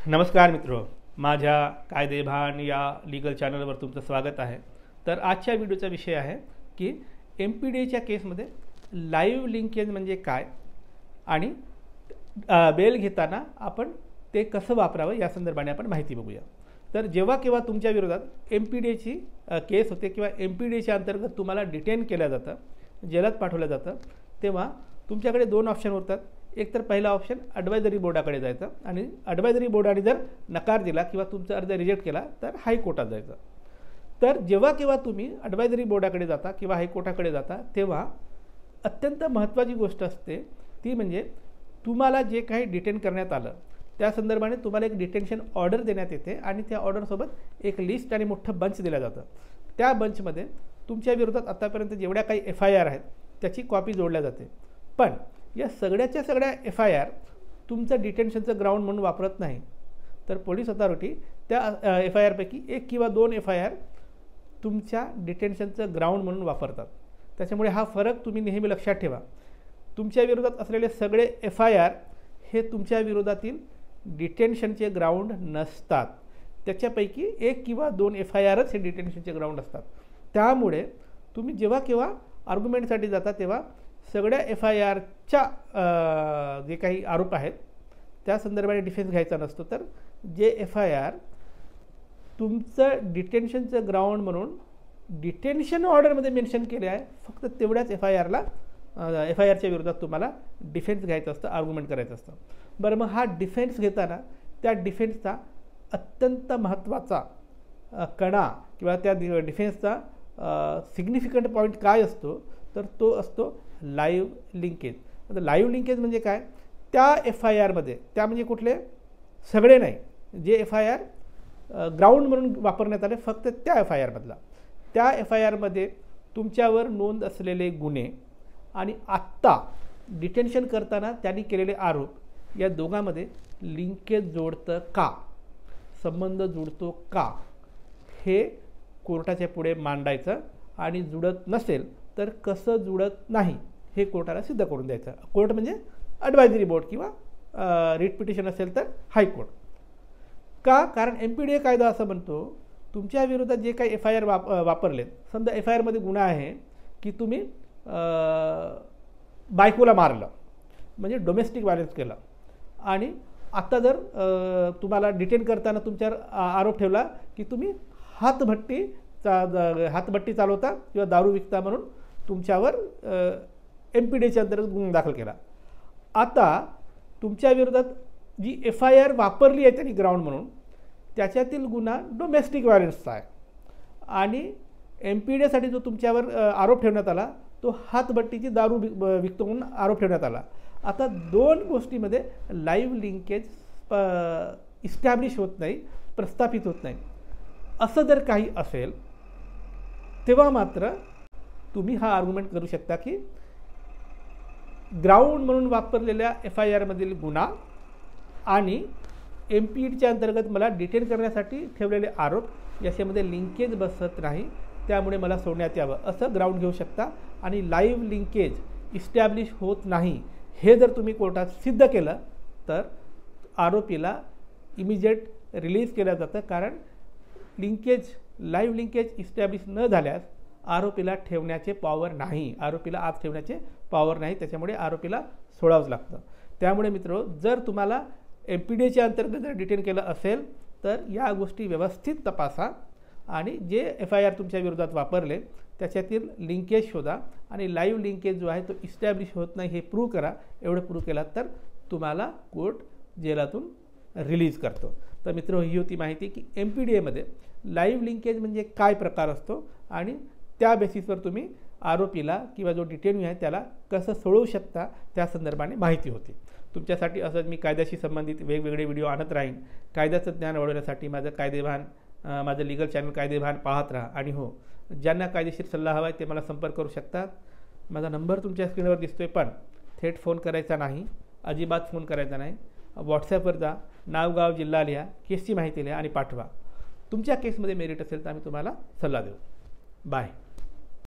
नमस्कार मित्रो, माझ्या कायदेभान या लीगल चॅनलवर तुमचं स्वागत आहे। तर आजच्या व्हिडिओचा विषय आहे की MPDAच्या केसमध्ये लाईव्ह लिंकेज म्हणजे काय आणि बेल घेताना आपण ते कसं वापरावं या संदर्भाने आपण माहिती बघूया। तर जेव्हा केव्हा तुमच्या विरोधात MPDAची केस होते किंवा MPDAच्या अंतर्गत तुम्हाला डिटेन केलं जातं, जेलात पाठवलं जातं, तेव्हा तुमच्याकडे दोन ऑप्शन होतात। एक तर पहिला ऑप्शन ॲडवायझरी बोर्डाकडे जायचा आणि ॲडवायझरी बोर्डाने जर नकार दिला किंवा तुमचा अर्ज रिजेक्ट केला तर हायकोर्टात जायचं। तर जेव्हा केव्हा तुम्ही ॲडवायझरी बोर्डाकडे जाता किंवा हायकोर्टाकडे जाता तेव्हा अत्यंत महत्त्वाची गोष्ट असते ती म्हणजे तुम्हाला जे काही डिटेन करण्यात आलं त्या संदर्भाने तुम्हाला एक डिटेन्शन ऑर्डर देण्यात येते आणि त्या ऑर्डरसोबत एक लिस्ट आणि मोठं बंच दिलं जातं। त्या बंचमध्ये तुमच्या विरोधात आतापर्यंत जेवढ्या काही FIR आहेत त्याची कॉपी जोडल्या जाते। पण या सगळ्याच्या सगळ्या FIR तुमचं डिटेन्शनचं ग्राउंड म्हणून वापरत नाही, तर पोलीस अथॉरिटी त्या FIR पैकी एक किंवा दोन FIR तुमच्या डिटेन्शनचं ग्राउंड म्हणून वापरतात। त्याच्यामुळे हा फरक तुम्ही नेहमी लक्षात ठेवा। तुमच्या विरोधात असलेले सगळे FIR हे तुमच्या विरोधातील डिटेन्शनचे ग्राउंड नसतात, त्याच्यापैकी एक किंवा दोन FIRच हे डिटेन्शनचे ग्राउंड असतात। त्यामुळे तुम्ही जेव्हा केव्हा आर्ग्युमेंटसाठी जाता तेव्हा सगळ्या FIRच्या जे काही आरोप आहेत त्या संदर्भाने डिफेन्स घ्यायचा नसतो, तर जे FIR तुमचं डिटेन्शनचं ग्राउंड म्हणून डिटेन्शन ऑर्डरमध्ये मेन्शन केले आहे फक्त तेवढ्याच FIRच्या विरोधात तुम्हाला डिफेन्स घ्यायचं असतं, आर्ग्युमेंट करायचं असतं। बरं, मग हा डिफेन्स घेताना त्या डिफेन्सचा अत्यंत महत्त्वाचा कणा किंवा त्या डिफेन्सचा सिग्निफिकंट पॉईंट काय असतो तर तो असतो लाईव्ह लिंकेज। आता लाईव्ह लिंकेज म्हणजे काय? त्या FIRमध्ये, त्या म्हणजे कुठले? सगळे नाही, जे FIR ग्राउंड म्हणून वापरण्यात आले फक्त त्या FIRमधला, त्या FIRमध्ये तुमच्यावर नोंद असलेले गुन्हे आणि आत्ता डिटेन्शन करताना त्यांनी केलेले आरोप या दोघांमध्ये लिंकेज जोडतं का, संबंध जुळतो का, हे कोर्टाच्या पुढे मांडायचं आणि जुळत नसेल तर कसं जुळत नाही हे कोर्टाला सिद्ध करून द्यायचं। कोर्ट म्हणजे ॲडवायझरी बोर्ड किंवा रिट पिटिशन असेल तर हायकोर्ट। का? कारण MPDA कायदा असं म्हणतो तुमच्या विरोधात जे काही FIR वापरलेत, समजा FIRमध्ये गुन्हा आहे की तुम्ही बायकोला मारलं म्हणजे डोमेस्टिक व्हायलन्स केलं आणि आता जर तुम्हाला डिटेन करताना तुमच्यावर आरोप ठेवला की तुम्ही हातभट्टी चालवता किंवा दारू विकता म्हणून तुमच्यावर MPDAच्या अंतर्गत गुन्हा दाखल केला। आता तुमच्या विरोधात जी FIR वापरली आहे त्यांनी ग्राउंड म्हणून त्याच्यातील गुन्हा डोमेस्टिक व्हायलन्सचा आहे आणि MPDAसाठी जो तुमच्यावर आरोप ठेवण्यात आला तो हातभट्टीची दारू विकतो म्हणून आरोप ठेवण्यात आला। आता दोन गोष्टीमध्ये लाईव्ह लिंकेज इस्टॅब्लिश होत नाही, प्रस्थापित होत नाही। असं जर काही असेल तेव्हा मात्र तुम्ही हा आर्ग्युमेंट करू शकता की ग्राउंड म्हणून वापरलेल्या FIRमधील गुन्हा आणि MPDAच्या अंतर्गत मला डिटेन करण्यासाठी ठेवलेले आरोप याच्यामध्ये लिंकेज बसत नाही, त्यामुळे मला सोडण्यात यावं असं ग्राउंड घेऊ शकता। आणि लाईव्ह लिंकेज इस्टॅब्लिश होत नाही हे जर तुम्ही कोर्टात सिद्ध केलं तर आरोपीला इमिजिएट रिलीज केलं जातं, कारण लाईव्ह लिंकेज इस्टॅब्लिश न झाल्यास आरोपीला ठेवण्याचे पॉवर नाही, आरोपीला आत ठेवण्याचे पॉवर नाही, त्याच्यामुळे आरोपीला सोडावंच लागतं। त्यामुळे मित्रो, जर तुम्हाला MPDAच्या अंतर्गत जर डिटेन केलं असेल तर या गोष्टी व्यवस्थित तपासा आणि जे FIR तुमच्या विरोधात वापरले त्याच्यातील लिंकेज शोधा आणि लाईव्ह लिंकेज जो आहे तो इस्टॅब्लिश होत नाही हे प्रूव्ह करा। एवढं प्रूव्ह केलात तर तुम्हाला कोर्ट जेलातून रिलीज करतो। तर मित्रो, ही होती माहिती की MPDAमध्ये लाईव्ह लिंकेज म्हणजे काय प्रकार असतो आणि त्या बेसिसवर तुम्ही आरोपीला किंवा जो डिटेन्यू आहे त्याला कसं सोडवू शकता त्या संदर्भाने माहिती होती। तुमच्यासाठी असंच मी कायद्याशी संबंधित वेगवेगळे व्हिडिओ आणत राहीन। कायद्याचं ज्ञान वाढवण्यासाठी माझं लीगल चॅनल कायदेभान पाहत राहा आणि हो, ज्यांना कायदेशीर सल्ला हवा आहे ते मला संपर्क करू शकतात। माझा नंबर तुमच्या स्क्रीनवर दिसतोय, पण थेट फोन करायचा नाही, अजिबात फोन करायचा नाही। व्हॉट्सॲपवर जा, नाव गाव जिल्हा लिहा, केसची माहिती लिहा आणि पाठवा। तुमच्या केसमध्ये मेरिट असेल तर आम्ही तुम्हाला सल्ला देऊ। बाय।